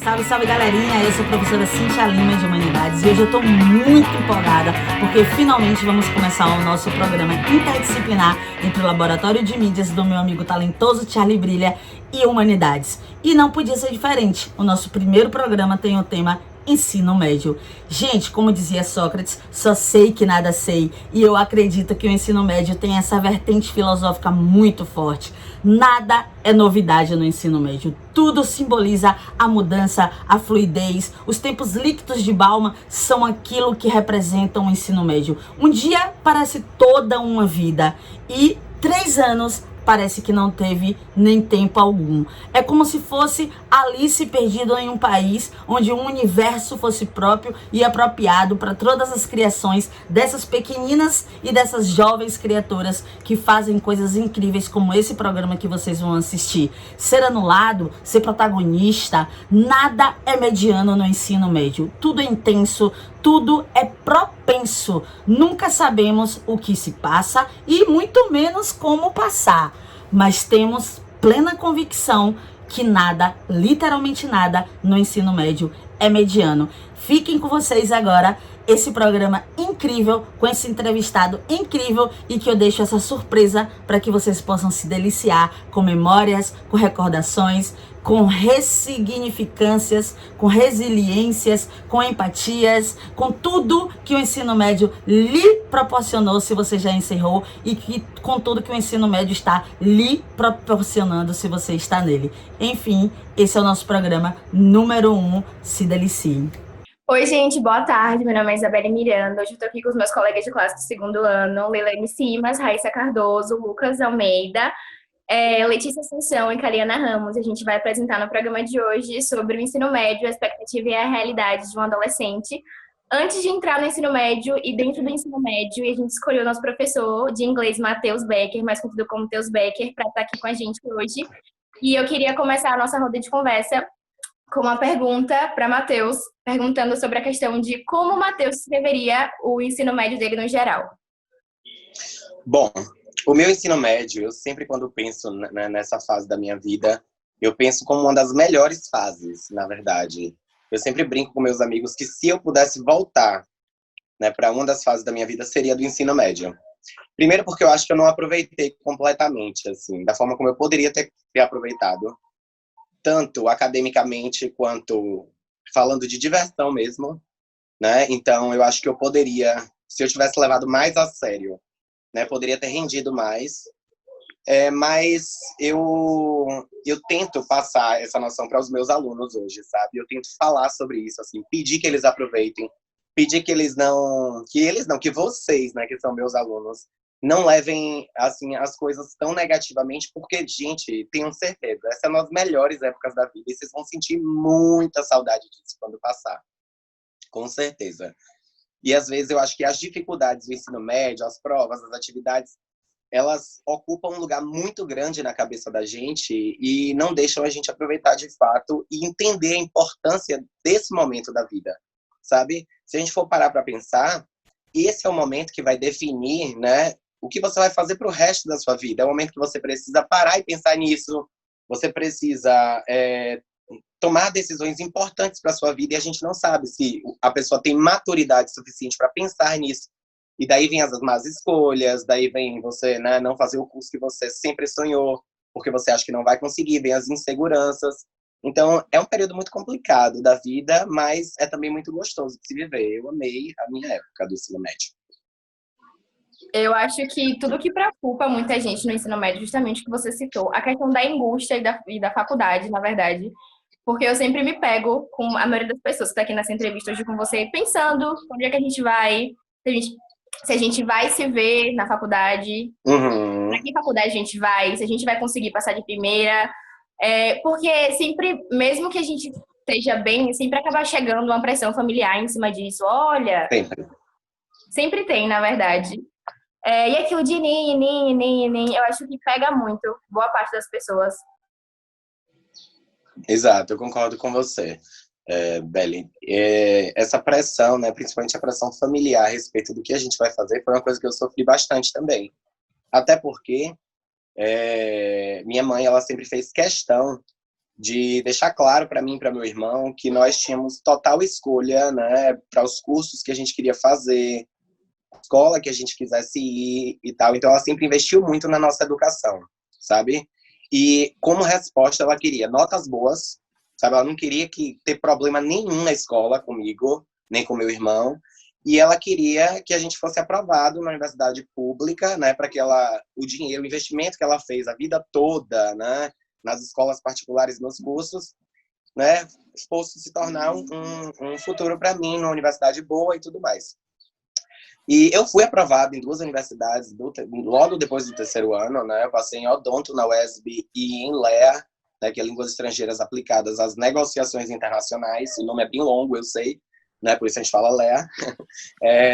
Salve, salve galerinha, eu sou a professora Cintia Lima de Humanidades e hoje eu estou muito empolgada porque finalmente vamos começar o nosso programa interdisciplinar entre o Laboratório de Mídias do meu amigo talentoso Charlie Brilha e Humanidades. E não podia ser diferente, o nosso primeiro programa tem o tema Ensino Médio. Gente, como dizia Sócrates, só sei que nada sei. E eu acredito que o ensino médio tem essa vertente filosófica muito forte. Nada é novidade no ensino médio. Tudo simboliza a mudança, a fluidez. Os tempos líquidos de Bauman são aquilo que representam o ensino médio. Um dia parece toda uma vida e 3 anos parece que não teve nem tempo algum. É como se fosse Alice perdida em um país onde um universo fosse próprio e apropriado para todas as criações dessas pequeninas e dessas jovens criaturas que fazem coisas incríveis como esse programa que vocês vão assistir. Ser anulado, ser protagonista, nada é mediano no ensino médio. Tudo é intenso, tudo é propenso. Nunca sabemos o que se passa e muito menos como passar. Mas temos plena convicção que nada, literalmente nada, no ensino médio é mediano. Fiquem com vocês agora esse programa incrível, com esse entrevistado incrível e que eu deixo essa surpresa para que vocês possam se deliciar com memórias, com recordações, com ressignificâncias, com resiliências, com empatias, com tudo que o ensino médio lhe proporcionou se você já encerrou e com tudo que o ensino médio está lhe proporcionando se você está nele. Enfim, esse é o nosso programa número 1. Se deliciem. Oi, gente, boa tarde. Meu nome é Isabelle Miranda. Hoje eu tô aqui com os meus colegas de classe do segundo ano, Leilane Simas, Raíssa Cardoso, Lucas Almeida, Letícia Assunção e Cariana Ramos. A gente vai apresentar no programa de hoje sobre o ensino médio, a expectativa e a realidade de um adolescente. Antes de entrar no ensino médio e dentro do ensino médio, a gente escolheu o nosso professor de inglês, Matheus Becker, mais conhecido como Teus Becker, para estar aqui com a gente hoje. E eu queria começar a nossa roda de conversa com uma pergunta para Matheus, perguntando sobre a questão de como o Matheus escreveria o ensino médio dele no geral. Bom, o meu ensino médio, eu sempre quando penso nessa fase da minha vida, eu penso como uma das melhores fases, na verdade. Eu sempre brinco com meus amigos que se eu pudesse voltar, né, para uma das fases da minha vida, seria do ensino médio. Primeiro porque eu acho que eu não aproveitei completamente, assim, da forma como eu poderia ter aproveitado, tanto academicamente quanto falando de diversão mesmo, né? Então, eu acho que eu poderia, se eu tivesse levado mais a sério, né, poderia ter rendido mais. Mas eu tento passar essa noção para os meus alunos hoje, sabe? Eu tento falar sobre isso, assim, pedir que eles aproveitem, pedir que vocês, né, que são meus alunos, não levem, assim, as coisas tão negativamente, porque, gente, tenham certeza, essas são as melhores épocas da vida e vocês vão sentir muita saudade disso quando passar. Com certeza. E, às vezes, eu acho que as dificuldades do ensino médio, as provas, as atividades, elas ocupam um lugar muito grande na cabeça da gente e não deixam a gente aproveitar de fato e entender a importância desse momento da vida, sabe? Se a gente for parar para pensar, esse é o momento que vai definir, né, o que você vai fazer para o resto da sua vida. É o momento que você precisa parar e pensar nisso, você precisa tomar decisões importantes para a sua vida e a gente não sabe se a pessoa tem maturidade suficiente para pensar nisso. E daí vem as más escolhas, daí vem você, né, não fazer o curso que você sempre sonhou, porque você acha que não vai conseguir, vem as inseguranças. Então, é um período muito complicado da vida, mas é também muito gostoso de se viver. Eu amei a minha época do ensino médio. Eu acho que tudo que preocupa muita gente no ensino médio, justamente o que você citou, a questão da angústia e da faculdade, na verdade. Porque eu sempre me pego com a maioria das pessoas que está aqui nessa entrevista hoje com você, pensando onde é que a gente vai, se a gente vai se ver na faculdade, para que faculdade a gente vai, se a gente vai conseguir passar de primeira. Porque sempre, mesmo que a gente esteja bem, sempre acaba chegando uma pressão familiar em cima disso. Olha, sempre tem, na verdade. E aquilo de nem, eu acho que pega muito boa parte das pessoas. Exato, eu concordo com você, Beli. Essa pressão, né, principalmente a pressão familiar a respeito do que a gente vai fazer, foi uma coisa que eu sofri bastante também. Até porque minha mãe, ela sempre fez questão de deixar claro para mim e para meu irmão que nós tínhamos total escolha, né, para os cursos que a gente queria fazer, a escola que a gente quisesse ir e tal. Então ela sempre investiu muito na nossa educação, sabe? E como resposta ela queria notas boas, sabe? Ela não queria ter problema nenhum na escola comigo, nem com meu irmão. E ela queria que a gente fosse aprovado na universidade pública, né, para que o dinheiro, o investimento que ela fez a vida toda, né, nas escolas particulares, nos cursos, né, fosse se tornar um futuro para mim, numa universidade boa e tudo mais. E eu fui aprovado em 2 universidades logo depois do 3º ano, né? Eu passei em Odonto, na UESB, e em LEA, né, que é Línguas Estrangeiras Aplicadas às Negociações Internacionais. O nome é bem longo, eu sei, né? Por isso a gente fala LEA,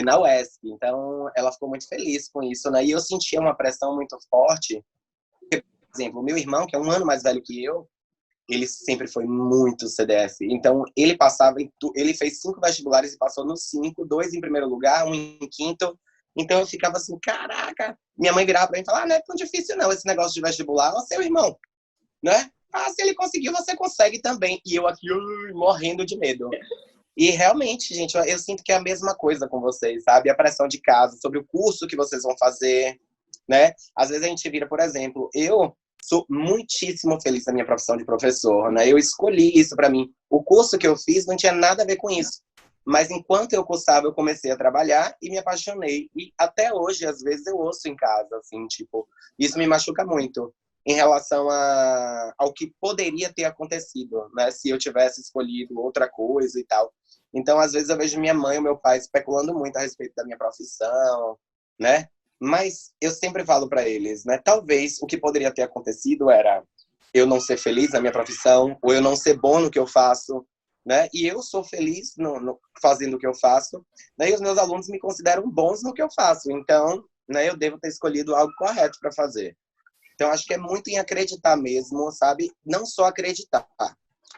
na UESB. Então, ela ficou muito feliz com isso, né? E eu sentia uma pressão muito forte. Por exemplo, o meu irmão, que é 1 ano mais velho que eu, ele sempre foi muito CDF. Então, ele fez 5 vestibulares e passou nos 5, 2 em primeiro lugar, 1 em quinto. Então, eu ficava assim, caraca. Minha mãe virava pra mim e falava, não é tão difícil não esse negócio de vestibular. Ó, seu irmão, né? Se ele conseguiu, você consegue também. E eu aqui, morrendo de medo. E realmente, gente, eu sinto que é a mesma coisa com vocês, sabe? A pressão de casa, sobre o curso que vocês vão fazer, né? Às vezes a gente vira, por exemplo, eu sou muitíssimo feliz na minha profissão de professor, né? Eu escolhi isso para mim. O curso que eu fiz não tinha nada a ver com isso. Mas enquanto eu cursava, eu comecei a trabalhar e me apaixonei. E até hoje, às vezes, eu ouço em casa, assim, tipo, isso me machuca muito em relação ao que poderia ter acontecido, né? Se eu tivesse escolhido outra coisa e tal. Então, às vezes, eu vejo minha mãe e meu pai especulando muito a respeito da minha profissão, né? Mas eu sempre falo para eles, né? Talvez o que poderia ter acontecido era eu não ser feliz na minha profissão, ou eu não ser bom no que eu faço, né? E eu sou feliz fazendo o que eu faço, né? E os meus alunos me consideram bons no que eu faço. Então, né, eu devo ter escolhido algo correto para fazer. Então, acho que é muito em acreditar mesmo, sabe? Não só acreditar.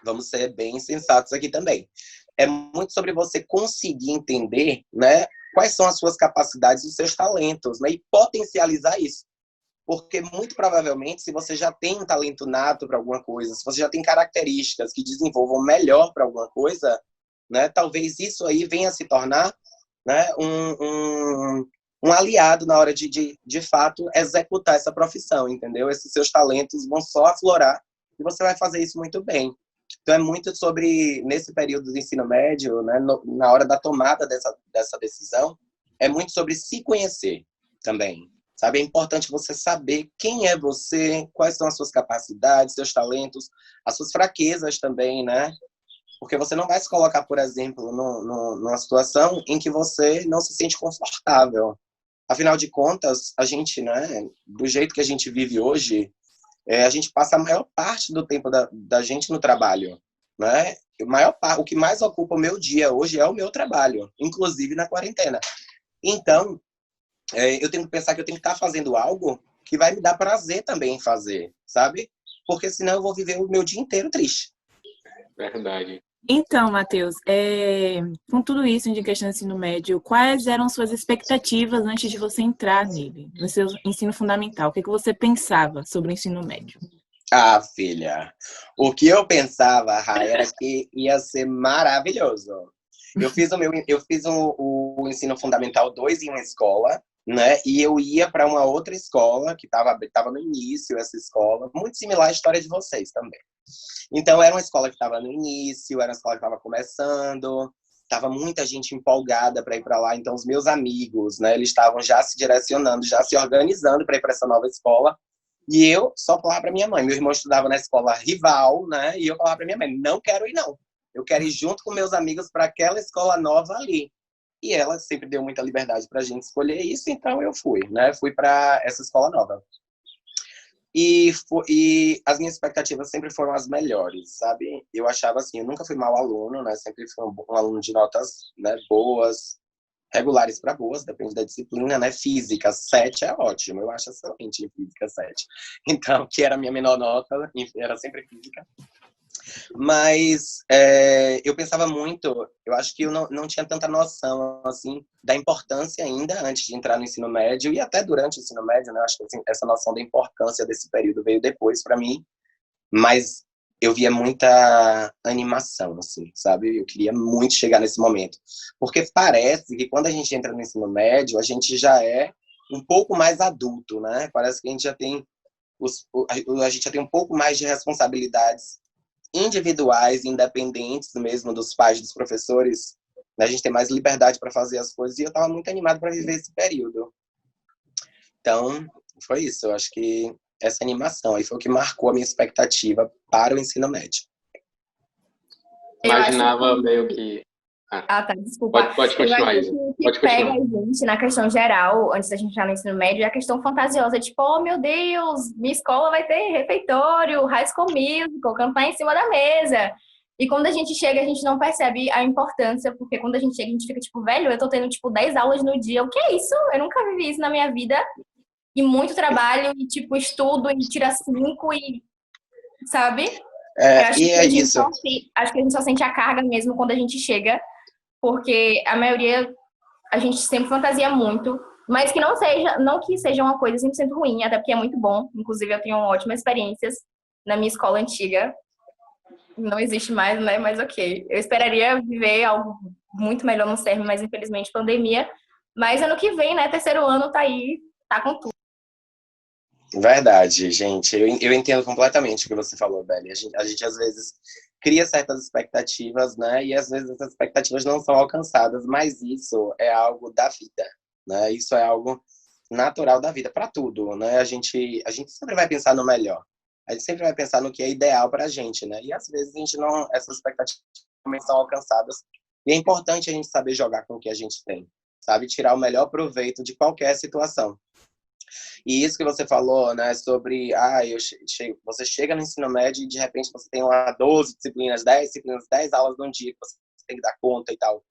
Vamos ser bem sensatos aqui também. É muito sobre você conseguir entender, né, quais são as suas capacidades e os seus talentos, né, e potencializar isso. Porque, muito provavelmente, se você já tem um talento nato para alguma coisa, se você já tem características que desenvolvam melhor para alguma coisa, né, talvez isso aí venha a se tornar, né, um aliado na hora de fato, executar essa profissão, entendeu? Esses seus talentos vão só aflorar e você vai fazer isso muito bem. Então, é muito sobre, nesse período do ensino médio, né, na hora da tomada dessa decisão, é muito sobre se conhecer também, sabe? É importante você saber quem é você, quais são as suas capacidades, seus talentos, as suas fraquezas também, né? Porque você não vai se colocar, por exemplo, numa situação em que você não se sente confortável. Afinal de contas, a gente, né, do jeito que a gente vive hoje, a gente passa a maior parte do tempo da gente no trabalho, né? O que mais ocupa o meu dia hoje é o meu trabalho, inclusive na quarentena. Então, eu tenho que pensar que eu tenho que estar fazendo algo que vai me dar prazer também em fazer, sabe? Porque senão eu vou viver o meu dia inteiro triste. Verdade. Então, Matheus, com tudo isso de questão do ensino médio, quais eram suas expectativas antes de você entrar nele, no seu ensino fundamental? O que você pensava sobre o ensino médio? Ah, filha, o que eu pensava, Rai, era que ia ser maravilhoso. Eu fiz o ensino fundamental 2 em uma escola, né? E eu ia para uma outra escola que estava no início, essa escola, muito similar à história de vocês também. Então, era uma escola que estava no início, era uma escola que estava começando, estava muita gente empolgada para ir para lá. Então, os meus amigos, né, eles estavam já se direcionando, já se organizando para ir para essa nova escola. E eu só falava para minha mãe. Meu irmão estudava na escola rival, né? E eu falava para minha mãe, não quero ir, não. Eu quero ir junto com meus amigos para aquela escola nova ali. E ela sempre deu muita liberdade para a gente escolher isso, então eu fui, né? Fui para essa escola nova. E as minhas expectativas sempre foram as melhores, sabe? Eu achava assim, eu nunca fui mau aluno, né? Sempre fui um aluno de notas, né, boas, regulares para boas, depende da disciplina, né? Física, 7 é ótimo, eu acho excelente em física 7. Então, que era a minha menor nota, era sempre física. Mas eu pensava muito, eu acho que eu não tinha tanta noção, assim, da importância ainda antes de entrar no ensino médio e até durante o ensino médio, né? Eu acho que assim, essa noção da importância desse período veio depois para mim, mas eu via muita animação, assim, sabe? Eu queria muito chegar nesse momento. Porque parece que quando a gente entra no ensino médio, a gente já é um pouco mais adulto, né? Parece que a gente já tem a gente já tem um pouco mais de responsabilidades individuais, independentes mesmo dos pais, dos professores. Né? A gente tem mais liberdade para fazer as coisas e eu estava muito animado para viver esse período. Então, foi isso. Eu acho que essa animação aí foi o que marcou a minha expectativa para o ensino médio. Imaginava meio que... Tá, desculpa. Pode Eu continuar, acho Isa. que o que Pode pega a continuar. gente na questão geral, antes da gente entrar no ensino médio, é a questão fantasiosa, tipo, oh meu Deus, minha escola vai ter refeitório, High School Musical, cantar em cima da mesa. E quando a gente chega, a gente não percebe a importância, porque quando a gente chega, a gente fica tipo, velho, eu tô tendo tipo 10 aulas no dia, o que é isso? Eu nunca vivi isso na minha vida. E muito trabalho, e tipo, estudo, e tira 5, e sabe? Eu acho E que é isso. acho que a gente só sente a carga mesmo quando a gente chega, porque a maioria a gente sempre fantasia muito, mas que não que seja uma coisa 100% ruim, até porque é muito bom. Inclusive, eu tenho ótimas experiências na minha escola antiga. Não existe mais, né? Mas ok. Eu esperaria viver algo muito melhor no CERN, mas infelizmente pandemia. Mas ano que vem, né? Terceiro ano tá aí, tá com tudo. Verdade, gente. Eu entendo completamente o que você falou, Beli. A gente às vezes cria certas expectativas, né? E às vezes essas expectativas não são alcançadas, mas isso é algo da vida, né? Isso é algo natural da vida, para tudo, né? A gente sempre vai pensar no melhor. A gente sempre vai pensar no que é ideal para a gente, né? E às vezes a gente não, essas expectativas também são alcançadas. E é importante a gente saber jogar com o que a gente tem, sabe? Tirar o melhor proveito de qualquer situação. E isso que você falou, né, sobre, você chega no ensino médio e de repente você tem lá 12 disciplinas, 10 disciplinas, 10 aulas num dia que você tem que dar conta e tal.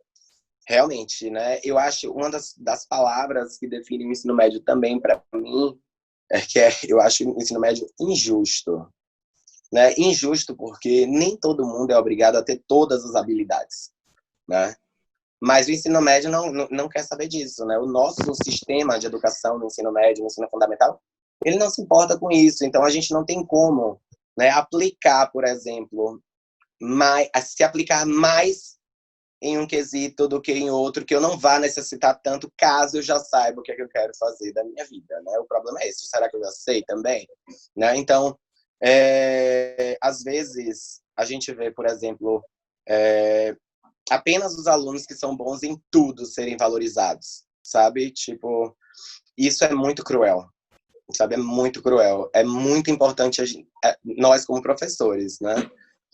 Realmente, né, eu acho uma das palavras que define o ensino médio também para mim eu acho o ensino médio injusto, né? Injusto porque nem todo mundo é obrigado a ter todas as habilidades, né? Mas o ensino médio não quer saber disso, né? O nosso sistema de educação no ensino médio, no ensino fundamental, ele não se importa com isso. Então, a gente não tem como, né, aplicar, por exemplo, se aplicar mais em um quesito do que em outro, que eu não vá necessitar tanto, caso eu já saiba o que é que eu quero fazer da minha vida, né? O problema é esse. Será que eu já sei também? Né? Então, às vezes, a gente vê, por exemplo, apenas os alunos que são bons em tudo serem valorizados, sabe? Tipo, isso é muito cruel, sabe? É muito cruel. É muito importante nós como professores, né?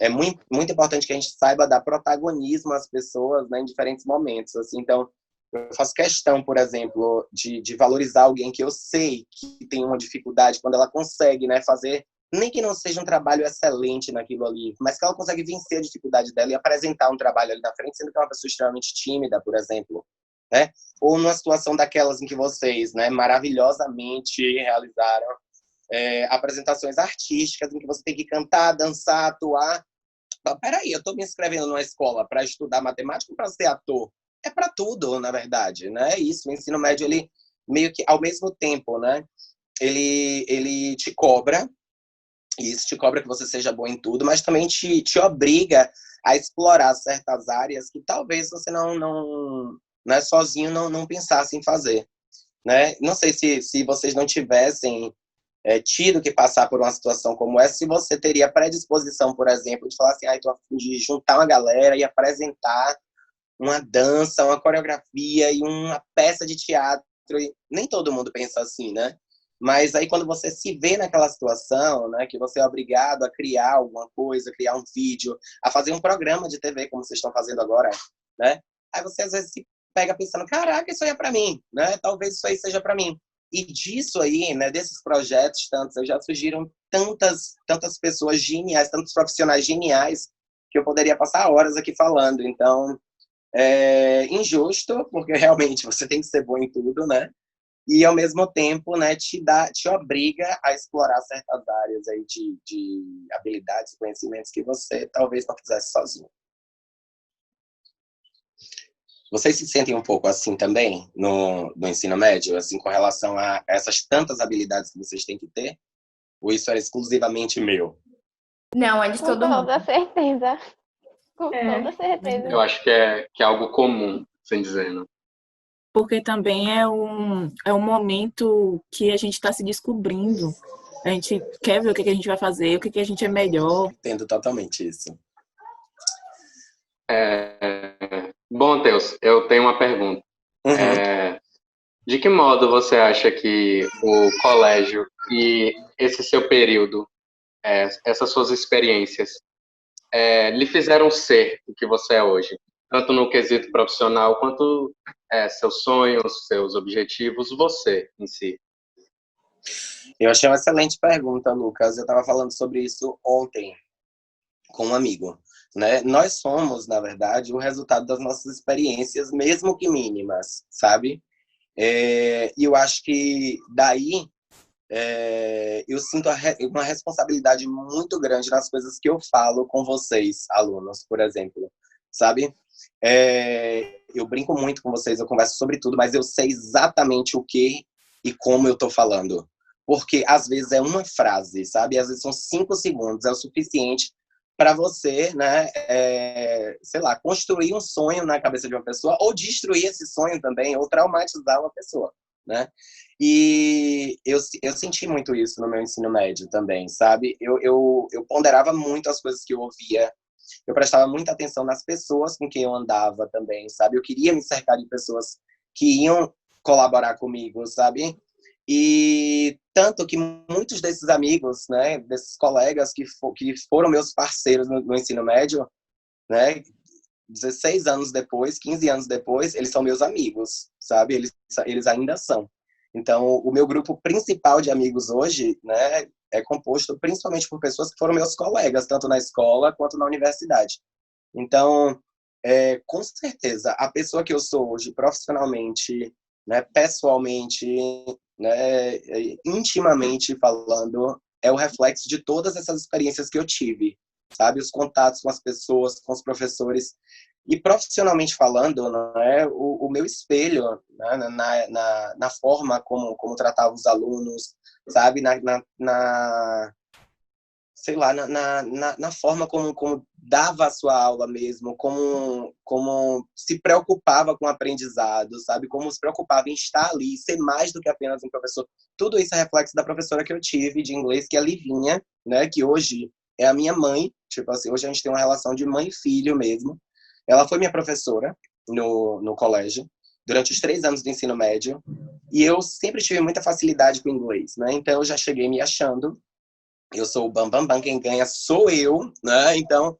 É muito importante que a gente saiba dar protagonismo às pessoas, né, em diferentes momentos. Assim, então, eu faço questão, por exemplo, de valorizar alguém que eu sei que tem uma dificuldade quando ela consegue, né, fazer, nem que não seja um trabalho excelente naquilo ali, mas que ela consegue vencer a dificuldade dela e apresentar um trabalho ali na frente, sendo que é uma pessoa extremamente tímida, por exemplo, né? Ou numa situação daquelas em que vocês, né, maravilhosamente realizaram apresentações artísticas, em que você tem que cantar, dançar, atuar. Peraí, eu estou me inscrevendo numa escola para estudar matemática ou para ser ator? É para tudo, na verdade, né? Isso, o ensino médio, ele meio que, ao mesmo tempo, né? Ele te cobra, e isso te cobra que você seja bom em tudo, mas também te obriga a explorar certas áreas que talvez você né, sozinho não pensasse em fazer, né? Não sei se vocês não tivessem tido que passar por uma situação como essa, se você teria predisposição, por exemplo, de falar assim, tô a fim de juntar uma galera e apresentar uma dança, uma coreografia e uma peça de teatro. E nem todo mundo pensa assim, né? Mas aí quando você se vê naquela situação, né, que você é obrigado a criar alguma coisa, criar um vídeo, a fazer um programa de TV, como vocês estão fazendo agora, né? Aí você às vezes se pega pensando, caraca, isso aí é para mim, né? Talvez isso aí seja para mim. E disso aí, né, desses projetos tantos, já surgiram tantas pessoas geniais, tantos profissionais geniais, que eu poderia passar horas aqui falando. Então, é injusto, porque realmente você tem que ser bom em tudo, né? E, ao mesmo tempo, né, te obriga a explorar certas áreas aí de habilidades, conhecimentos que você talvez não fizesse sozinho. Vocês se sentem um pouco assim também no ensino médio, assim, com relação a essas tantas habilidades que vocês têm que ter? Ou isso era exclusivamente meu? Não, é de Com todo mundo. toda certeza. Com É. toda certeza. Eu acho que é algo comum, assim dizendo. Porque também é um momento que a gente está se descobrindo. A gente quer ver o que a gente vai fazer, o que a gente é melhor. Entendo totalmente isso. Bom, Teus, eu tenho uma pergunta. Uhum. De que modo você acha que o colégio e esse seu período, essas suas experiências, lhe fizeram ser o que você é hoje? Tanto no quesito profissional, quanto seus sonhos, seus objetivos, você em si. Eu achei uma excelente pergunta, Lucas. Eu estava falando sobre isso ontem com um amigo, né? Nós somos, na verdade, o resultado das nossas experiências, mesmo que mínimas, sabe? E eu acho que daí eu sinto uma responsabilidade muito grande nas coisas que eu falo com vocês, alunos, por exemplo, sabe? Eu brinco muito com vocês, eu converso sobre tudo, mas eu sei exatamente o que e como eu tô falando. Porque às vezes é uma frase, sabe? Às vezes são 5 segundos, é o suficiente para você, né, sei lá, construir um sonho na cabeça de uma pessoa, ou destruir esse sonho também, ou traumatizar uma pessoa, né? E eu senti muito isso no meu ensino médio também, sabe? Eu ponderava muito as coisas que eu ouvia, eu prestava muita atenção nas pessoas com quem eu andava também, sabe? Eu queria me cercar de pessoas que iam colaborar comigo, sabe? E tanto que muitos desses amigos, né, desses colegas que foram meus parceiros no ensino médio, né, 16 anos depois, 15 anos depois, eles são meus amigos, sabe? Eles ainda são. Então, o meu grupo principal de amigos hoje, né, é composto principalmente por pessoas que foram meus colegas, tanto na escola quanto na universidade. Então, com certeza, a pessoa que eu sou hoje, profissionalmente, né, pessoalmente, né, intimamente falando, é o reflexo de todas essas experiências que eu tive, sabe? Os contatos com as pessoas, com os professores. E profissionalmente falando, né, o meu espelho, né, na forma como tratava os alunos, sabe? Sei lá, na forma como dava a sua aula mesmo, como se preocupava com o aprendizado, sabe? Como se preocupava em estar ali, ser mais do que apenas um professor. Tudo isso é reflexo da professora que eu tive de inglês, que é a Livinha, né? Que hoje é a minha mãe. Tipo assim, hoje a gente tem uma relação de mãe e filho mesmo. Ela foi minha professora no colégio, durante os 3 anos do ensino médio. E eu sempre tive muita facilidade com o inglês, né? Então eu já cheguei me achando. Eu sou o bam, quem ganha sou eu, né? Então,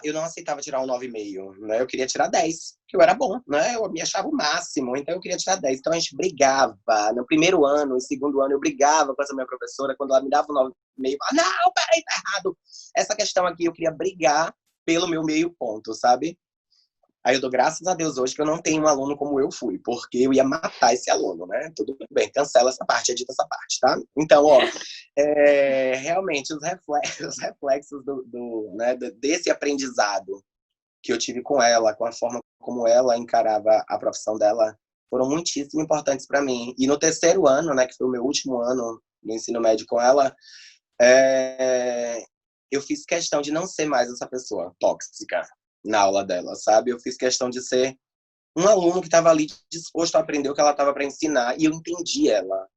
eu não aceitava tirar um 9,5, né? Eu queria tirar 10, que eu era bom, né? Eu me achava o máximo, então eu queria tirar 10. Então a gente brigava. No primeiro ano, no segundo ano, eu brigava com essa minha professora quando ela me dava um 9,5. Não, peraí, tá errado. Essa questão aqui, eu queria brigar pelo meu meio ponto, sabe? Aí eu dou graças a Deus hoje que eu não tenho um aluno como eu fui, porque eu ia matar esse aluno, né? Tudo bem, cancela essa parte, edita essa parte, tá? Então, ó, realmente, os reflexos né, desse aprendizado que eu tive com ela, com a forma como ela encarava a profissão dela, foram muitíssimo importantes para mim. E no terceiro ano, né, que foi o meu último ano no ensino médio com ela, eu fiz questão de não ser mais essa pessoa tóxica na aula dela, sabe? Eu fiz questão de ser um aluno que estava ali disposto a aprender o que ela estava para ensinar, e eu entendi ela,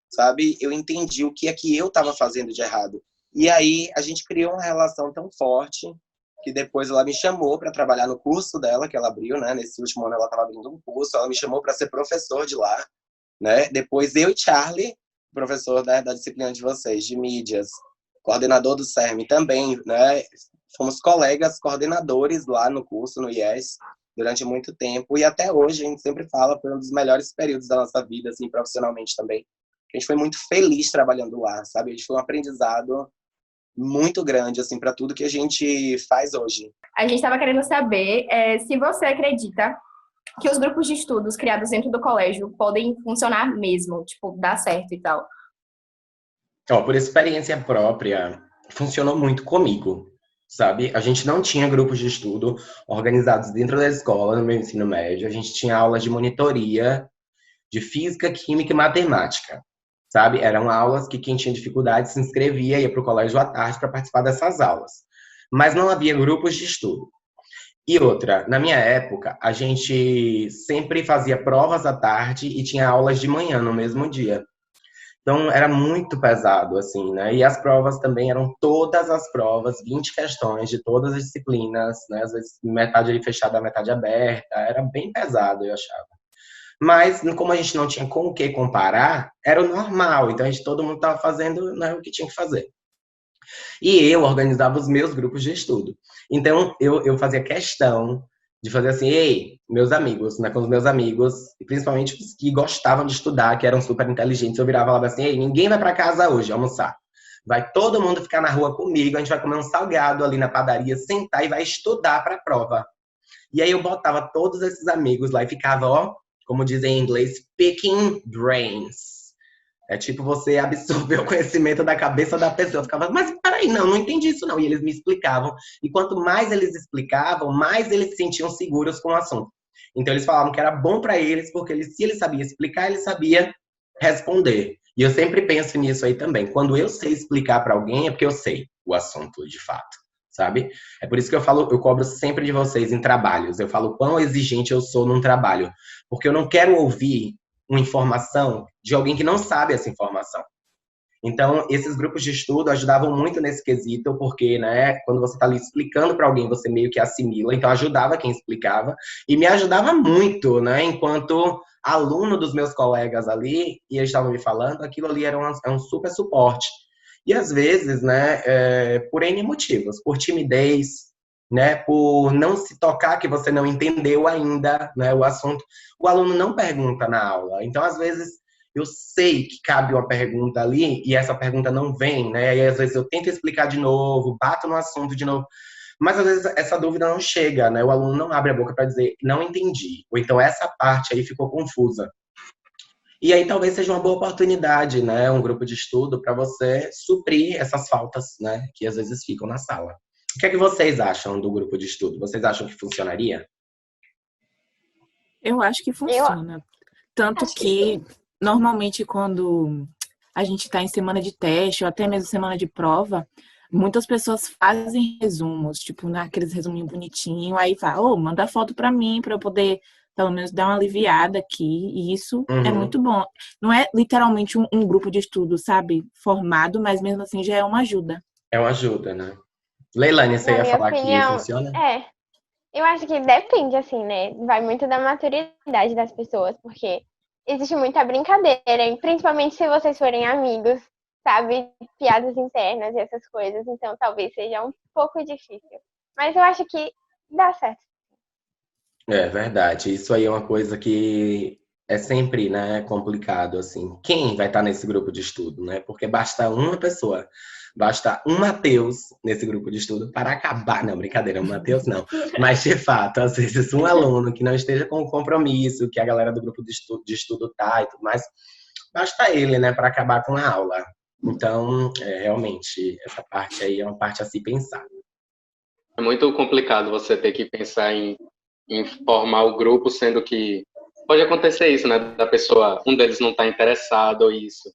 sabe? Eu entendi o que é que eu estava fazendo de errado. E aí a gente criou uma relação tão forte que depois ela me chamou para trabalhar no curso dela, que ela abriu, né? Nesse último ano ela estava abrindo um curso, ela me chamou para ser professor de lá, né? Depois eu e Charlie, professor da disciplina de vocês, de mídias, coordenador do CERM também, né? Fomos colegas coordenadores lá no curso, no IES, durante muito tempo. E até hoje a gente sempre fala, foi um dos melhores períodos da nossa vida, assim, profissionalmente também. A gente foi muito feliz trabalhando lá, sabe? A gente foi um aprendizado muito grande, assim, para tudo que a gente faz hoje. A gente estava querendo saber se você acredita que os grupos de estudos criados dentro do colégio podem funcionar mesmo, tipo, dar certo e tal. Por experiência própria, funcionou muito comigo, sabe? A gente não tinha grupos de estudo organizados dentro da escola, no meu ensino médio. A gente tinha aulas de monitoria de física, química e matemática, sabe? Eram aulas que quem tinha dificuldade se inscrevia, ia para o colégio à tarde para participar dessas aulas. Mas não havia grupos de estudo. E outra, na minha época, a gente sempre fazia provas à tarde e tinha aulas de manhã no mesmo dia. Então era muito pesado, assim, né? E as provas também eram todas as provas, 20 questões de todas as disciplinas, né? Às vezes metade ali fechada, metade aberta. Era bem pesado, eu achava. Mas, como a gente não tinha com o que comparar, era o normal. Então, todo mundo estava fazendo, né, o que tinha que fazer. E eu organizava os meus grupos de estudo. Então, eu fazia questão de fazer assim, ei, meus amigos, né, com os meus amigos, e principalmente os que gostavam de estudar, que eram super inteligentes, eu virava e falava assim, ei, ninguém vai para casa hoje almoçar. Vai todo mundo ficar na rua comigo, a gente vai comer um salgado ali na padaria, sentar e vai estudar para a prova. E aí eu botava todos esses amigos lá e ficava, ó, como dizem em inglês, picking brains. É tipo você absorver o conhecimento da cabeça da pessoa. Eu ficava, mas peraí, não entendi isso não. E eles me explicavam. E quanto mais eles explicavam, mais eles se sentiam seguros com o assunto. Então eles falavam que era bom para eles, porque se ele sabia explicar, ele sabia responder. E eu sempre penso nisso aí também. Quando eu sei explicar para alguém, é porque eu sei o assunto de fato, sabe? É por isso que eu falo, eu cobro sempre de vocês em trabalhos. Eu falo quão exigente eu sou num trabalho. Porque eu não quero ouvir uma informação de alguém que não sabe essa informação. Então, esses grupos de estudo ajudavam muito nesse quesito, porque, né, quando você está ali explicando para alguém, você meio que assimila, então ajudava quem explicava, e me ajudava muito, né, enquanto aluno dos meus colegas ali, e eles estavam me falando, aquilo ali era um super suporte. E às vezes, né, por N motivos, por timidez, né, por não se tocar que você não entendeu ainda, né, o assunto, o aluno não pergunta na aula. Então, às vezes, eu sei que cabe uma pergunta ali e essa pergunta não vem, né? E às vezes eu tento explicar de novo, bato no assunto de novo, mas às vezes essa dúvida não chega, né? O aluno não abre a boca para dizer não entendi, ou então essa parte aí ficou confusa. E aí talvez seja uma boa oportunidade, né? Um grupo de estudo para você suprir essas faltas, né? Que às vezes ficam na sala. O que é que vocês acham do grupo de estudo? Vocês acham que funcionaria? Eu acho que Eu funciona. Tanto acho que sim. que, normalmente, quando a gente está em semana de teste ou até mesmo semana de prova, muitas pessoas fazem resumos, tipo, naqueles resuminhos bonitinhos, aí fala, ô, manda foto para mim, para eu poder, pelo menos, dar uma aliviada aqui. E isso é Uhum. muito bom. Não é literalmente um grupo de estudo, sabe, formado, mas mesmo assim já é uma ajuda. É uma ajuda, né? Leilani, você Na ia minha falar que opinião, funciona? eu acho que depende, assim, né? Vai muito da maturidade das pessoas, porque existe muita brincadeira, e principalmente se vocês forem amigos, sabe? Piadas internas e essas coisas, então talvez seja um pouco difícil. Mas eu acho que dá certo. É verdade. Isso aí é uma coisa que é sempre, né, complicado, assim. Quem vai estar nesse grupo de estudo, né? Porque basta uma pessoa, basta um Mateus nesse grupo de estudo para acabar. Não, brincadeira, um Mateus não. Mas, de fato, às vezes um aluno que não esteja com o compromisso que a galera do grupo de estudo tá e tudo mais, basta ele, né, para acabar com a aula. Então, realmente, essa parte aí é uma parte a se pensar. É muito complicado você ter que pensar em formar o grupo, sendo que pode acontecer isso, né? Da pessoa, um deles não está interessado ou isso.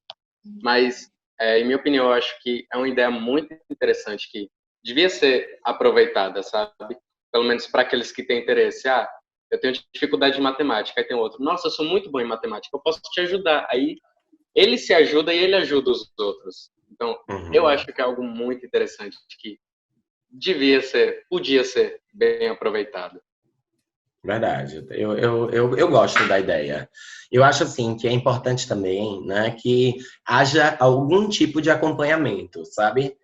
Mas, em minha opinião, eu acho que é uma ideia muito interessante que devia ser aproveitada, sabe? Pelo menos para aqueles que têm interesse. Ah, eu tenho dificuldade em matemática, aí tem outro. Nossa, eu sou muito bom em matemática, eu posso te ajudar. Aí ele se ajuda e ele ajuda os outros. Então, eu Uhum. acho que é algo muito interessante que podia ser bem aproveitado. Verdade. Eu gosto da ideia. Eu acho assim que é importante também, né, que haja algum tipo de acompanhamento, sabe?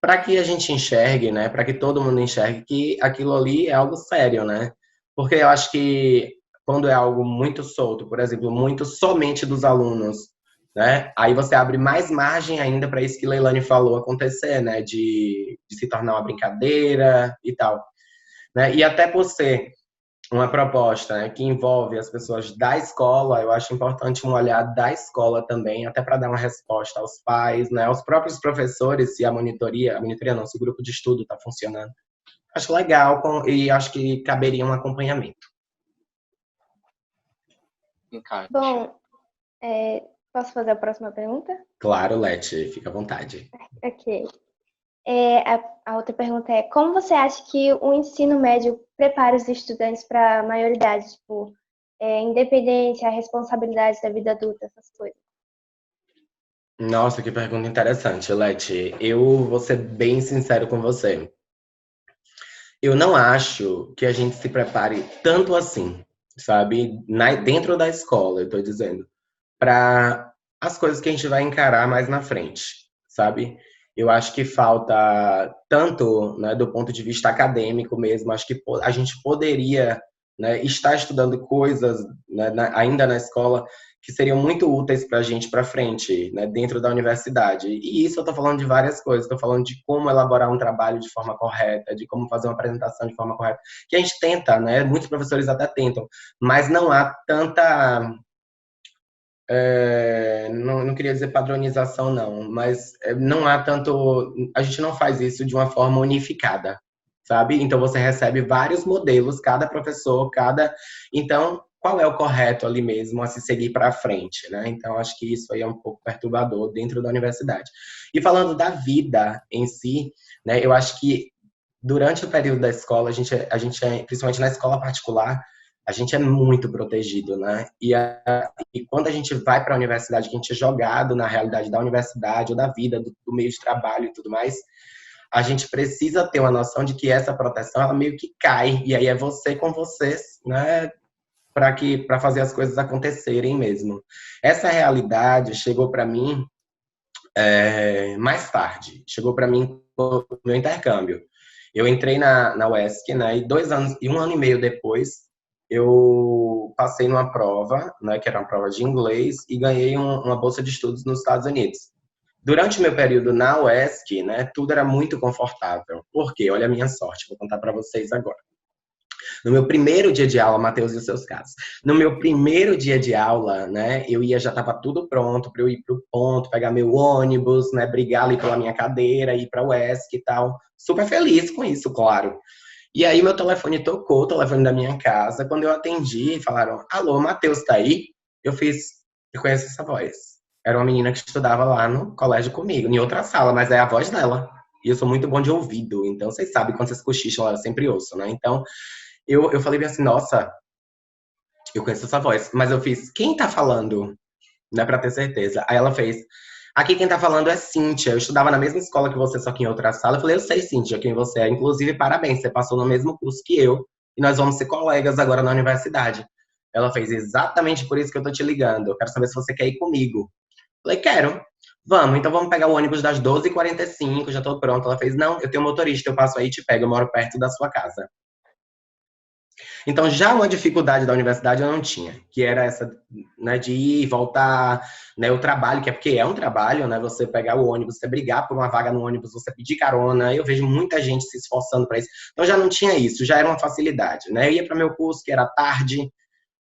Para que a gente enxergue, né, para que todo mundo enxergue que aquilo ali é algo sério, né? Porque eu acho que quando é algo muito solto, por exemplo, muito somente dos alunos, né? Aí você abre mais margem ainda para isso que Leilani falou acontecer, né? De se tornar uma brincadeira e tal, né? E até por ser uma proposta, né, que envolve as pessoas da escola, eu acho importante um olhar da escola também, até para dar uma resposta aos pais, né, aos próprios professores, se a monitoria não, se o grupo de estudo está funcionando. Acho legal e acho que caberia um acompanhamento. Encaixe. Bom, Posso fazer a próxima pergunta? Claro, Leti, fica à vontade. Ok. A outra pergunta é: como você acha que o ensino médio prepara os estudantes para a maioridade, tipo, independência, a responsabilidade da vida adulta, essas coisas? Nossa, que pergunta interessante, Leti. Eu vou ser bem sincero com você. Eu não acho que a gente se prepare tanto assim, sabe? Dentro da escola, eu tô dizendo, para as coisas que a gente vai encarar mais na frente, sabe? Eu acho que falta tanto, né, do ponto de vista acadêmico mesmo, acho que a gente poderia, né, estar estudando coisas, né, ainda na escola que seriam muito úteis para a gente para frente, né, dentro da universidade. E isso eu estou falando de várias coisas, estou falando de como elaborar um trabalho de forma correta, de como fazer uma apresentação de forma correta, que a gente tenta, né, muitos professores até tentam, mas não há tanta não queria dizer padronização, não, mas não há tanto. A gente não faz isso de uma forma unificada, sabe? Então você recebe vários modelos, cada professor, cada. Então, qual é o correto ali mesmo a se seguir para frente, né? Então, acho que isso aí é um pouco perturbador dentro da universidade. E falando da vida em si, né, eu acho que durante o período da escola, principalmente na escola particular, a gente é muito protegido, né? E quando a gente vai para a universidade, que a gente é jogado na realidade da universidade ou da vida, do meio de trabalho e tudo mais, a gente precisa ter uma noção de que essa proteção, ela meio que cai. E aí é você com vocês, né? Para fazer as coisas acontecerem mesmo. Essa realidade chegou para mim mais tarde. Chegou para mim no meu intercâmbio. Eu entrei na UESC, né? E 2 anos e 1 ano e meio depois, eu passei numa prova, né, que era uma prova de inglês, e ganhei uma bolsa de estudos nos Estados Unidos. Durante o meu período na UESC, né, tudo era muito confortável. Por quê? Olha a minha sorte, vou contar para vocês agora. No meu primeiro dia de aula, Matheus e os seus casos. No meu primeiro dia de aula, né, já estava tudo pronto para eu ir pro ponto, pegar meu ônibus, né, brigar ali pela minha cadeira, ir para o UESC e tal. Super feliz com isso, claro. E aí meu telefone tocou, o telefone da minha casa. Quando eu atendi, falaram: alô, Matheus, tá aí? Eu conheço essa voz. Era uma menina que estudava lá no colégio comigo, em outra sala, mas é a voz dela. E eu sou muito bom de ouvido, então vocês sabem, quando vocês cochicham, eu sempre ouço, né? Então, eu falei assim: nossa, eu conheço essa voz. Mas eu fiz: quem tá falando? Não é pra ter certeza. Aí ela fez: aqui quem tá falando é Cíntia. Eu estudava na mesma escola que você, só que em outra sala. Eu falei: eu sei, Cíntia, quem você é. Inclusive, parabéns, você passou no mesmo curso que eu. E nós vamos ser colegas agora na universidade. Ela fez: exatamente por isso que eu tô te ligando. Eu quero saber se você quer ir comigo. Eu falei: quero. Vamos, então vamos pegar o ônibus das 12h45, já tô pronto. Ela fez: não, eu tenho motorista, eu passo aí e te pego, eu moro perto da sua casa. Então, já uma dificuldade da universidade eu não tinha, que era essa, né, de ir e voltar, né, o trabalho, que é porque é um trabalho, né, você pegar o ônibus, você brigar por uma vaga no ônibus, você pedir carona, eu vejo muita gente se esforçando para isso. Então, já não tinha isso, já era uma facilidade, né? Eu ia para meu curso, que era tarde,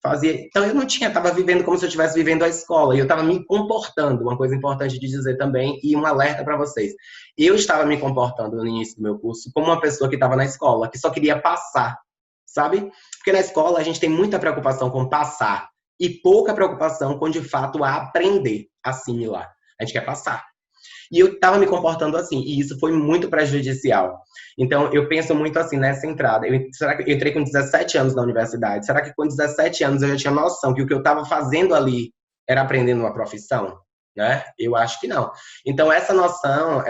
fazia. Então, eu não tinha, estava vivendo como se eu estivesse vivendo a escola, e eu estava me comportando, uma coisa importante de dizer também, e um alerta para vocês. Eu estava me comportando no início do meu curso como uma pessoa que estava na escola, que só queria passar, sabe? Porque na escola a gente tem muita preocupação com passar e pouca preocupação com, de fato, aprender, assimilar. A gente quer passar. E eu estava me comportando assim, e isso foi muito prejudicial. Então, eu penso muito assim nessa entrada. Será que eu entrei com 17 anos na universidade? Será que com 17 anos eu já tinha noção que o que eu estava fazendo ali era aprendendo uma profissão? Né? Eu acho que não. Então, essa noção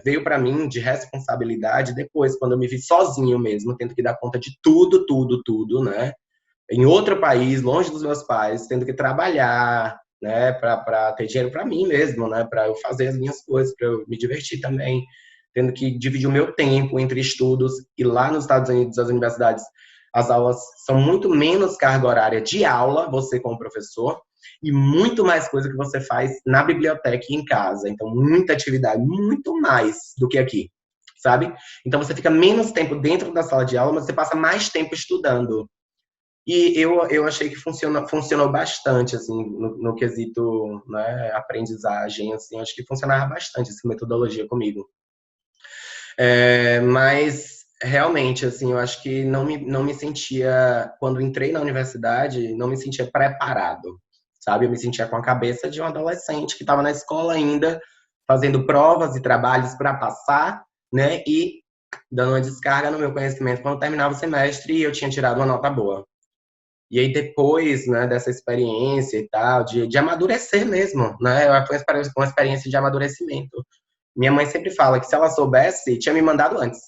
veio para mim de responsabilidade depois, quando eu me vi sozinho mesmo, tendo que dar conta de tudo, né? Em outro país, longe dos meus pais, tendo que trabalhar, né, para ter dinheiro para mim mesmo, né, para eu fazer as minhas coisas, para eu me divertir também, tendo que dividir o meu tempo entre estudos. E lá nos Estados Unidos, as universidades, as aulas são muito menos carga horária de aula, você como professor, e muito mais coisa que você faz na biblioteca e em casa. Então, muita atividade, muito mais do que aqui, sabe? Então, você fica menos tempo dentro da sala de aula, mas você passa mais tempo estudando. E eu achei que funcionou bastante, assim, no quesito, né, aprendizagem, assim, acho que funcionava bastante essa metodologia comigo. Mas, realmente, assim, eu acho que não me sentia, quando entrei na universidade, não me sentia preparado, sabe? Eu me sentia com a cabeça de um adolescente que estava na escola ainda, fazendo provas e trabalhos para passar, né? E dando uma descarga no meu conhecimento quando terminava o semestre e eu tinha tirado uma nota boa. E aí depois, né, dessa experiência e tal, de amadurecer mesmo, né? Foi uma experiência de amadurecimento. Minha mãe sempre fala que se ela soubesse, tinha me mandado antes,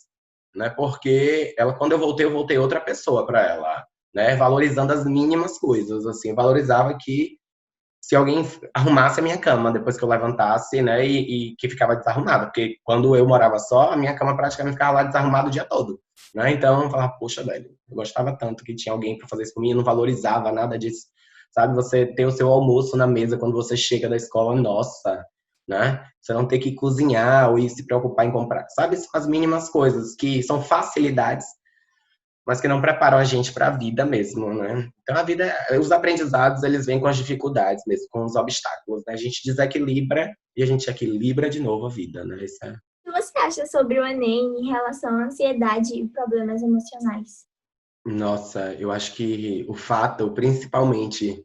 né? Porque ela, quando eu voltei outra pessoa para ela, né? Valorizando as mínimas coisas, assim, valorizava que se alguém arrumasse a minha cama depois que eu levantasse, né? E que ficava desarrumada, porque quando eu morava só, a minha cama praticamente ficava lá desarrumada o dia todo, né? Então eu falava, poxa, velho, eu gostava tanto que tinha alguém para fazer isso comigo, eu não valorizava nada disso, sabe? Você ter o seu almoço na mesa quando você chega da escola, nossa, né? Você não ter que cozinhar ou ir se preocupar em comprar, sabe? As mínimas coisas que são facilidades, mas que não preparam a gente para a vida mesmo, né? Então a vida, os aprendizados, eles vêm com as dificuldades mesmo, com os obstáculos, né? A gente desequilibra e a gente equilibra de novo a vida, né? Isso é... O que você acha sobre o Enem em relação à ansiedade e problemas emocionais? Nossa, eu acho que o fato, principalmente,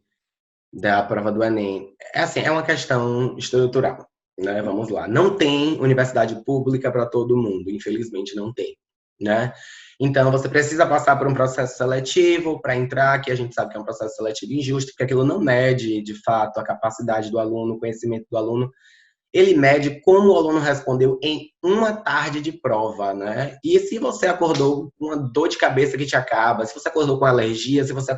da prova do Enem, é assim, é uma questão estrutural, né? Vamos lá. Não tem universidade pública para todo mundo, infelizmente não tem, né? Então, você precisa passar por um processo seletivo para entrar, que a gente sabe que é um processo seletivo injusto, porque aquilo não mede, de fato, a capacidade do aluno, o conhecimento do aluno. Ele mede como o aluno respondeu em uma tarde de prova, né? E se você acordou com uma dor de cabeça que te acaba, se você acordou com alergia, se você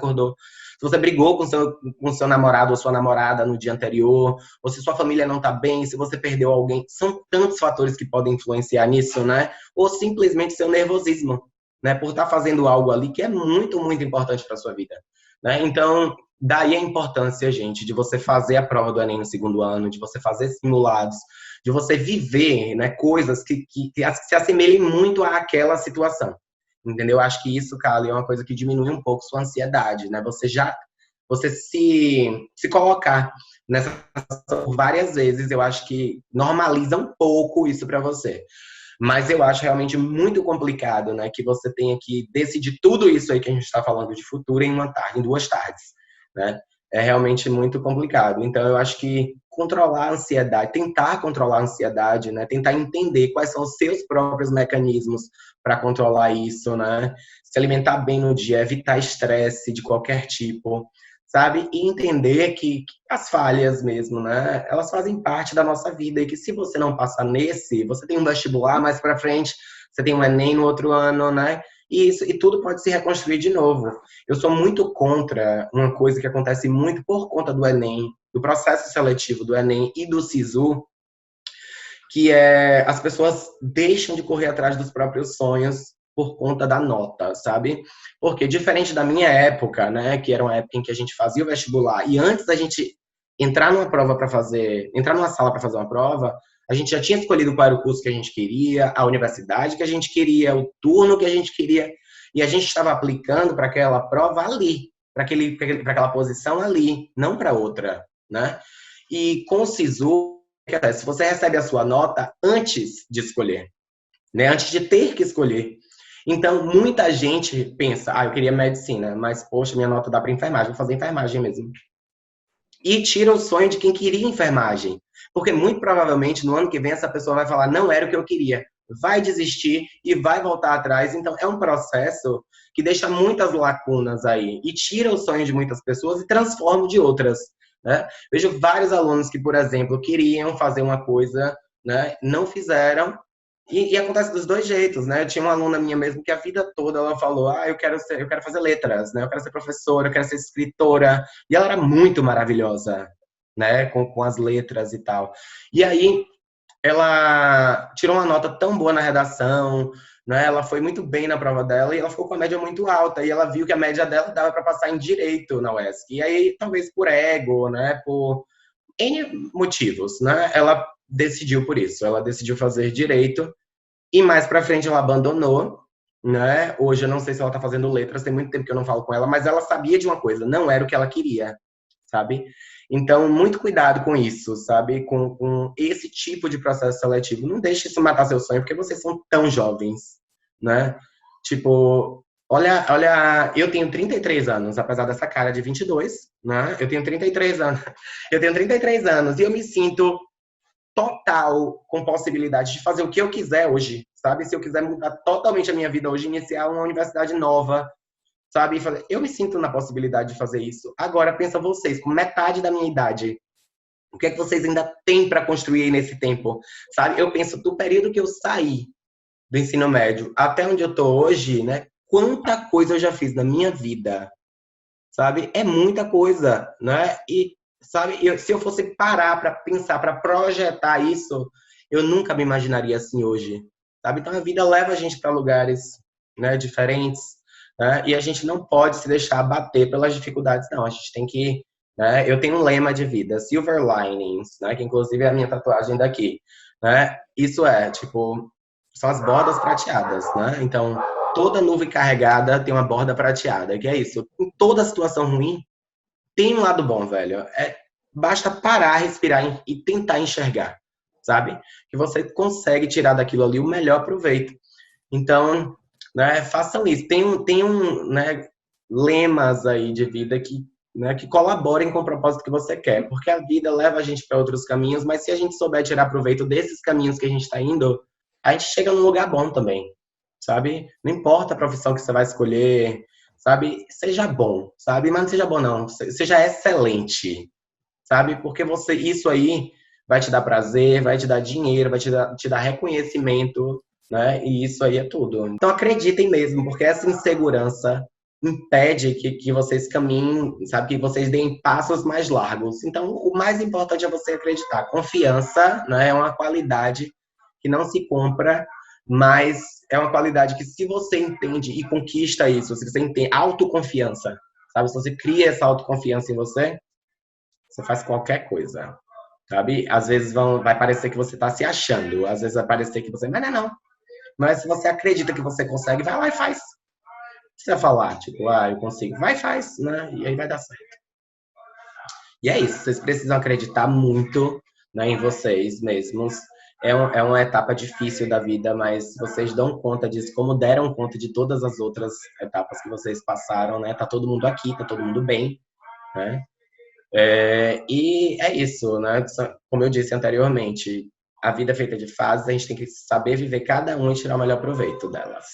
brigou com seu namorado ou sua namorada no dia anterior, ou se sua família não tá bem, se você perdeu alguém, são tantos fatores que podem influenciar nisso, né? Ou simplesmente seu nervosismo, né? Por estar fazendo algo ali que é muito, muito importante para sua vida, né? Então, daí a importância, gente, de você fazer a prova do Enem no segundo ano, de você fazer simulados, de você viver, né, coisas que se assemelhem muito àquela situação. Entendeu? Acho que isso, Kali, é uma coisa que diminui um pouco sua ansiedade, né? Você se colocar nessa situação várias vezes, eu acho que normaliza um pouco isso para você. Mas eu acho realmente muito complicado, né, que você tenha que decidir tudo isso aí que a gente está falando de futuro em uma tarde, em 2 tardes, né? É realmente muito complicado. Então, eu acho que controlar a ansiedade, tentar controlar a ansiedade, né? Tentar entender quais são os seus próprios mecanismos para controlar isso, né? Se alimentar bem no dia, evitar estresse de qualquer tipo, sabe? E entender que as falhas mesmo, né? Elas fazem parte da nossa vida e que se você não passar nesse, você tem um vestibular mais para frente, você tem um Enem no outro ano, né? E tudo pode se reconstruir de novo. Eu sou muito contra uma coisa que acontece muito por conta do Enem, do processo seletivo do Enem e do SISU, que é as pessoas deixam de correr atrás dos próprios sonhos por conta da nota, sabe? Porque diferente da minha época, né, que era uma época em que a gente fazia o vestibular e antes da gente entrar numa sala para fazer uma prova, a gente já tinha escolhido qual era o curso que a gente queria, a universidade que a gente queria, o turno que a gente queria, e a gente estava aplicando para aquela prova ali, para aquela posição ali, não para outra, né? E com o SISU, se você recebe a sua nota antes de escolher, né? Antes de ter que escolher. Então, muita gente pensa, eu queria medicina, mas, poxa, minha nota dá para enfermagem, vou fazer enfermagem mesmo. E tira o sonho de quem queria enfermagem. Porque muito provavelmente no ano que vem essa pessoa vai falar, não era o que eu queria. Vai desistir e vai voltar atrás. Então é um processo que deixa muitas lacunas aí. E tira o sonho de muitas pessoas e transforma de outras, né? Vejo vários alunos que, por exemplo, queriam fazer uma coisa, né? Não fizeram. E acontece dos dois jeitos, né? Eu tinha uma aluna minha mesmo que a vida toda ela falou, eu quero fazer letras, né? Eu quero ser professora, eu quero ser escritora. E ela era muito maravilhosa, né? Com as letras e tal. E aí, ela tirou uma nota tão boa na redação, né? Ela foi muito bem na prova dela e ela ficou com a média muito alta. E ela viu que a média dela dava para passar em direito na UESC. E aí, talvez por ego, né? Por N motivos, né? Ela decidiu por isso. Ela decidiu fazer direito. E mais pra frente ela abandonou, né? Hoje eu não sei se ela tá fazendo letras, tem muito tempo que eu não falo com ela, mas ela sabia de uma coisa, não era o que ela queria, sabe? Então, muito cuidado com isso, sabe? Com esse tipo de processo seletivo. Não deixe isso matar seu sonho, porque vocês são tão jovens, né? Tipo, Olha, eu tenho 33 anos, apesar dessa cara de 22, né? Eu tenho 33 anos. Eu tenho 33 anos e eu me sinto total com possibilidade de fazer o que eu quiser hoje, sabe? Se eu quiser mudar totalmente a minha vida hoje, iniciar uma universidade nova, sabe? Eu me sinto na possibilidade de fazer isso. Agora, pensa vocês, com metade da minha idade, o que é que vocês ainda têm para construir aí nesse tempo, sabe? Eu penso, do período que eu saí do ensino médio até onde eu tô hoje, né? Quanta coisa eu já fiz na minha vida, sabe? É muita coisa, né? E, sabe, se eu fosse parar para pensar, para projetar isso, eu nunca me imaginaria assim hoje, sabe? Então a vida leva a gente para lugares, né, diferentes, né? E a gente não pode se deixar abater pelas dificuldades, não. A gente tem que, né? Eu tenho um lema de vida, Silver Linings, né? Que inclusive é a minha tatuagem daqui, né? Isso é, tipo, são as bordas prateadas, né? Então, toda nuvem carregada tem uma borda prateada, que é isso. Em toda situação ruim, tem um lado bom, velho. Basta parar, respirar e tentar enxergar, sabe? Que você consegue tirar daquilo ali o melhor proveito. Então, né, façam isso. Né, lemas aí de vida que colaborem com o propósito que você quer. Porque a vida leva a gente para outros caminhos, mas se a gente souber tirar proveito desses caminhos que a gente está indo, a gente chega num lugar bom também, sabe? Não importa a profissão que você vai escolher, sabe? Seja bom, sabe? Mas não seja bom, não. Seja excelente, sabe? Porque isso aí vai te dar prazer, vai te dar dinheiro, vai te dar reconhecimento, né? E isso aí é tudo. Então acreditem mesmo, porque essa insegurança impede que vocês caminhem, sabe? Que vocês deem passos mais largos. Então o mais importante é você acreditar. Confiança, né? É uma qualidade que não se compra, mas é uma qualidade que se você entende e conquista isso, se você entende autoconfiança, sabe? Se você cria essa autoconfiança em você, você faz qualquer coisa, sabe? Às vezes vai parecer que você está se achando, às vezes vai parecer que você... Mas não. Mas se você acredita que você consegue, vai lá e faz. Não precisa falar, tipo, eu consigo. Vai e faz, né? E aí vai dar certo. E é isso, vocês precisam acreditar muito, né, em vocês mesmos. É uma etapa difícil da vida, mas vocês dão conta disso, como deram conta de todas as outras etapas que vocês passaram, né? Tá todo mundo aqui, tá todo mundo bem, né? E é isso, né? Como eu disse anteriormente, a vida é feita de fases, a gente tem que saber viver cada um e tirar o melhor proveito delas.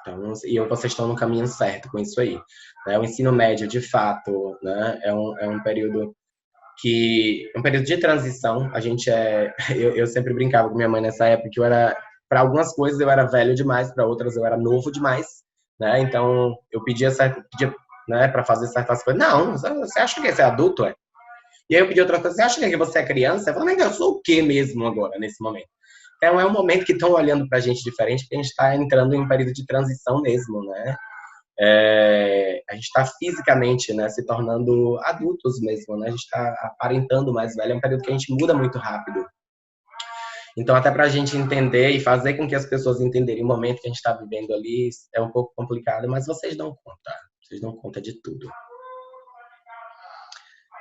Então, vocês estão no caminho certo com isso aí, né? O ensino médio, de fato, né? É um período de transição. Eu sempre brincava com minha mãe nessa época que para algumas coisas eu era velho demais, para outras eu era novo demais, né? Então eu pedia, né, para fazer certas coisas. Não, você acha que você é adulto, é? E aí eu pedi outras coisas. Você acha que você é criança? Eu falei, mas eu sou o quê mesmo agora, nesse momento? Então é um momento que estão olhando pra gente diferente, porque a gente está entrando em um período de transição mesmo, né? A gente está fisicamente, né, se tornando adultos mesmo, né? A gente está aparentando mais velho, é um período que a gente muda muito rápido. Então, até para a gente entender e fazer com que as pessoas entenderem o momento que a gente está vivendo ali, é um pouco complicado, mas vocês dão conta de tudo.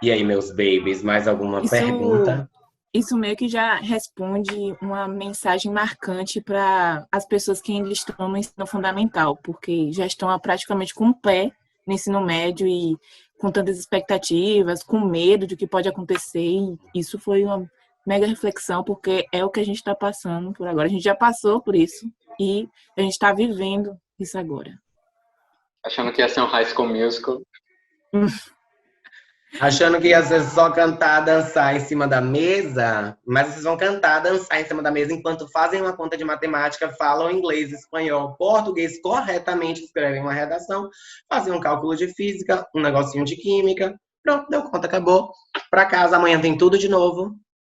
E aí, meus babies, mais alguma pergunta? Isso meio que já responde uma mensagem marcante para as pessoas que ainda estão no ensino fundamental, porque já estão praticamente com o pé no ensino médio e com tantas expectativas, com medo de o que pode acontecer. E isso foi uma mega reflexão, porque é o que a gente está passando por agora. A gente já passou por isso e a gente está vivendo isso agora. Achando que ia ser um High School Musical. Achando que ia ser só cantar, dançar em cima da mesa, mas vocês vão cantar, dançar em cima da mesa enquanto fazem uma conta de matemática, falam inglês, espanhol, português corretamente, escrevem uma redação, fazem um cálculo de física, um negocinho de química. Pronto, deu conta, acabou. Pra casa, amanhã tem tudo de novo.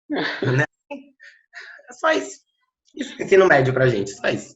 Né? É só isso. Isso é ensino médio pra gente, só isso.